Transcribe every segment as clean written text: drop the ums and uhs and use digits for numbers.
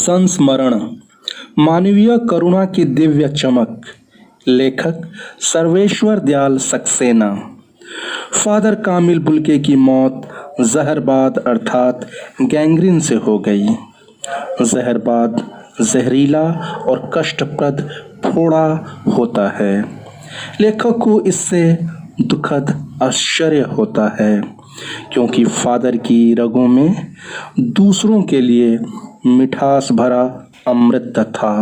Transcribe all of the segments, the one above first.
संस्मरण मानवीय करुणा की दिव्य चमक। लेखक सर्वेश्वर दयाल सक्सेना। फादर कामिल बुल्के की मौत जहरबाद अर्थात गैंग्रीन से हो गई। जहरबाद जहरीला और कष्टप्रद फोड़ा होता है। लेखक को इससे दुखद आश्चर्य होता है क्योंकि फादर की रगों में दूसरों के लिए मिठास भरा अमृत था।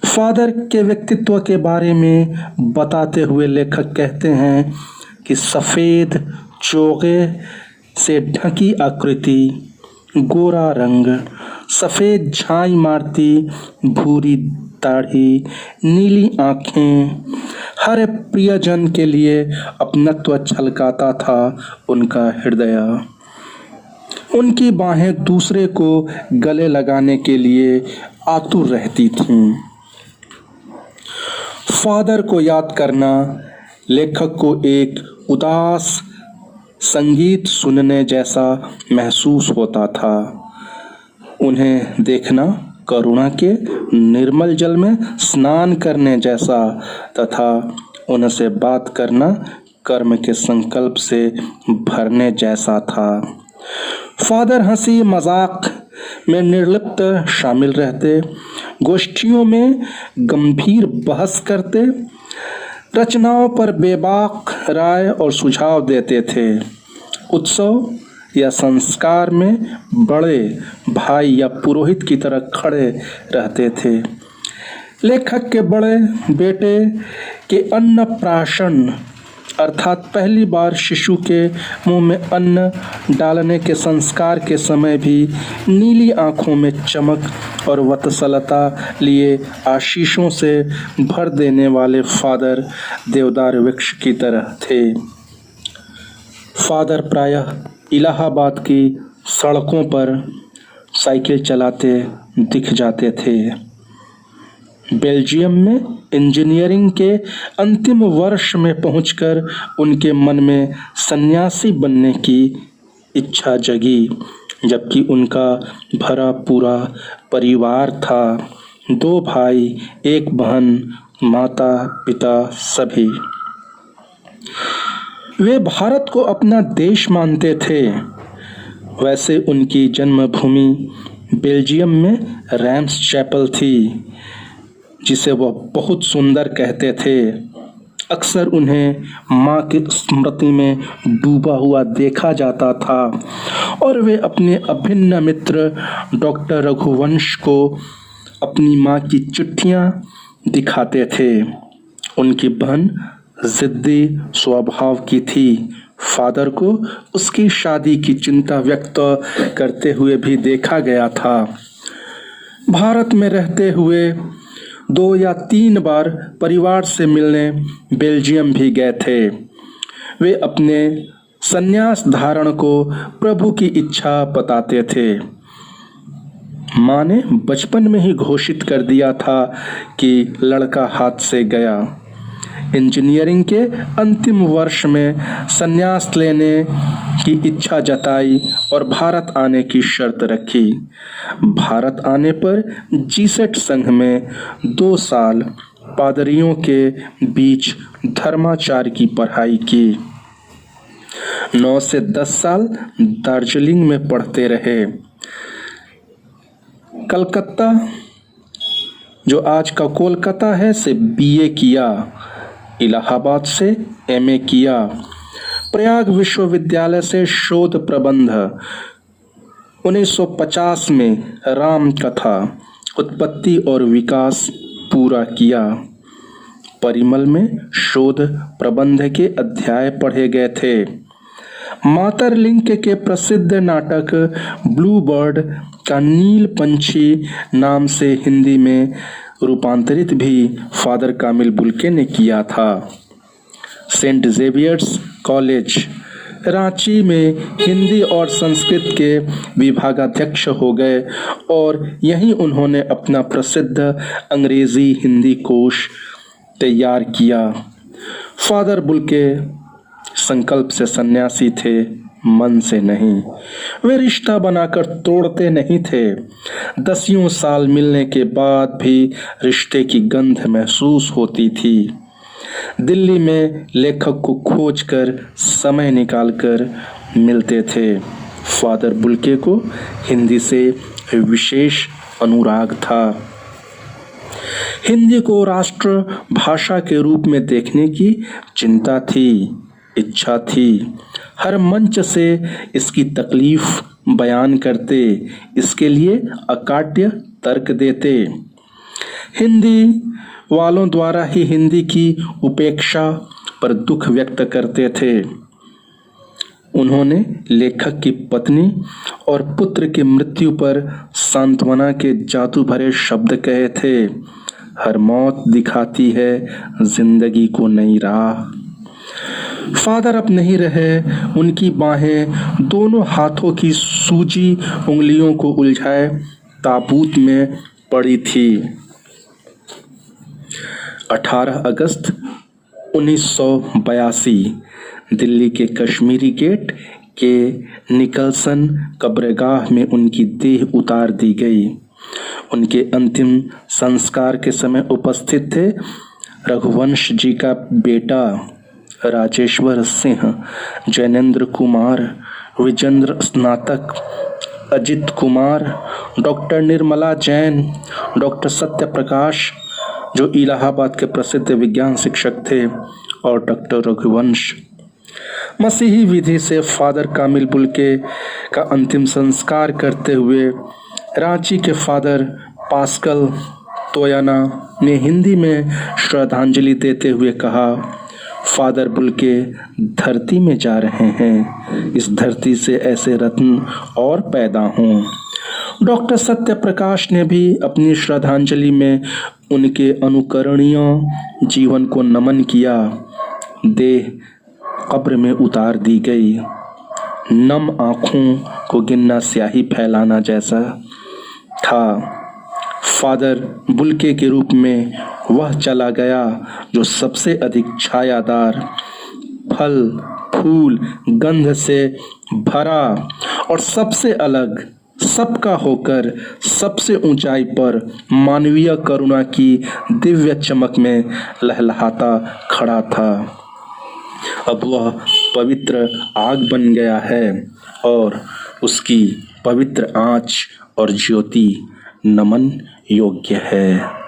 फादर के व्यक्तित्व के बारे में बताते हुए लेखक कहते हैं कि सफ़ेद चोगे से ढकी आकृति, गोरा रंग, सफ़ेद झाई मारती भूरी दाढ़ी, नीली आँखें, हर प्रियजन के लिए अपनत्व छलकाता था उनका हृदय। उनकी बाहें दूसरे को गले लगाने के लिए आतुर रहती थीं। फादर को याद करना लेखक को एक उदास संगीत सुनने जैसा महसूस होता था। उन्हें देखना करुणा के निर्मल जल में स्नान करने जैसा तथा उनसे बात करना कर्म के संकल्प से भरने जैसा था। फादर हंसी मजाक में निर्लिप्त शामिल रहते, गोष्ठियों में गंभीर बहस करते, रचनाओं पर बेबाक राय और सुझाव देते थे। उत्सव या संस्कार में बड़े भाई या पुरोहित की तरह खड़े रहते थे। लेखक के बड़े बेटे के अन्नप्राशन अर्थात पहली बार शिशु के मुंह में अन्न डालने के संस्कार के समय भी नीली आंखों में चमक और वत्सलता लिए आशीषों से भर देने वाले फादर देवदार वृक्ष की तरह थे। फादर प्रायः इलाहाबाद की सड़कों पर साइकिल चलाते दिख जाते थे। बेल्जियम में इंजीनियरिंग के अंतिम वर्ष में पहुंचकर उनके मन में सन्यासी बनने की इच्छा जगी, जबकि उनका भरा पूरा परिवार था। 2 भाई, 1 बहन, माता पिता सभी। वे भारत को अपना देश मानते थे। वैसे उनकी जन्मभूमि बेल्जियम में रैम्स चैपल थी, जिसे वह बहुत सुंदर कहते थे। अक्सर उन्हें माँ की स्मृति में डूबा हुआ देखा जाता था और वे अपने अभिन्न मित्र डॉक्टर रघुवंश को अपनी माँ की चिट्ठियाँ दिखाते थे। उनकी बहन जिद्दी स्वभाव की थी। फादर को उसकी शादी की चिंता व्यक्त करते हुए भी देखा गया था। भारत में रहते हुए 2 या 3 बार परिवार से मिलने बेल्जियम भी गए थे। वे अपने संन्यास धारण को प्रभु की इच्छा बताते थे। माँ ने बचपन में ही घोषित कर दिया था कि लड़का हाथ से गया। इंजीनियरिंग के अंतिम वर्ष में संन्यास लेने की इच्छा जताई और भारत आने की शर्त रखी। भारत आने पर जीसेट संघ में 2 साल पादरियों के बीच धर्माचार्य की पढ़ाई की। 9 से 10 साल दार्जिलिंग में पढ़ते रहे। कलकत्ता, जो आज का कोलकाता है, से बीए किया। इलाहाबाद से एमए किया। प्रयाग विश्वविद्यालय से शोध प्रबंध। 1950 में राम कथा उत्पत्ति और विकास पूरा किया। परिमल में शोध प्रबंध के अध्याय पढ़े गए थे। मातरलिंक के प्रसिद्ध नाटक ब्लू बर्ड का नील पंछी नाम से हिंदी में रूपांतरित भी फादर कामिल बुल्के ने किया था। सेंट जेवियर्स कॉलेज रांची में हिंदी और संस्कृत के विभागाध्यक्ष हो गए और यहीं उन्होंने अपना प्रसिद्ध अंग्रेजी हिंदी कोश तैयार किया। फादर बुल्के संकल्प से सन्यासी थे। मन से नहीं। वे रिश्ता बनाकर तोड़ते नहीं थे। 10 साल मिलने के बाद भी रिश्ते की गंध महसूस होती थी। दिल्ली में लेखक को खोजकर समय निकालकर मिलते थे। फादर बुल्के को हिंदी से विशेष अनुराग था। हिंदी को राष्ट्र भाषा के रूप में देखने की चिंता थी, इच्छा थी। हर मंच से इसकी तकलीफ बयान करते, इसके लिए अकाट्य तर्क देते। हिंदी वालों द्वारा ही हिंदी की उपेक्षा पर दुख व्यक्त करते थे। उन्होंने लेखक की पत्नी और पुत्र की मृत्यु पर सांत्वना के जादू भरे शब्द कहे थे। हर मौत दिखाती है जिंदगी को नई राह। फादर अब नहीं रहे। उनकी बाहें दोनों हाथों की सूजी उंगलियों को उलझाए ताबूत में पड़ी थी। 18 अगस्त 1982 दिल्ली के कश्मीरी गेट के निकलसन कब्रगाह में उनकी देह उतार दी गई। उनके अंतिम संस्कार के समय उपस्थित थे रघुवंश जी का बेटा राजेश्वर सिंह, जैनेन्द्र कुमार, विजेंद्र स्नातक, अजित कुमार, डॉक्टर निर्मला जैन, डॉक्टर सत्य प्रकाश जो इलाहाबाद के प्रसिद्ध विज्ञान शिक्षक थे, और डॉक्टर रघुवंश। मसीही विधि से फादर कामिल बुल्के का अंतिम संस्कार करते हुए रांची के फादर पास्कल तोयाना ने हिंदी में श्रद्धांजलि देते हुए कहा, फादर बुल्के धरती में जा रहे हैं, इस धरती से ऐसे रत्न और पैदा हों। डॉक्टर सत्य प्रकाश ने भी अपनी श्रद्धांजलि में उनके अनुकरणीय जीवन को नमन किया। देह कब्र में उतार दी गई। नम आँखों को गिनना स्याही फैलाना जैसा था। फादर बुल्के के रूप में वह चला गया जो सबसे अधिक छायादार, फल फूल गंध से भरा और सबसे अलग, सबका होकर सबसे ऊंचाई पर मानवीय करुणा की दिव्य चमक में लहलहाता खड़ा था। अब वह पवित्र आग बन गया है और उसकी पवित्र आँच और ज्योति नमन योग्य है।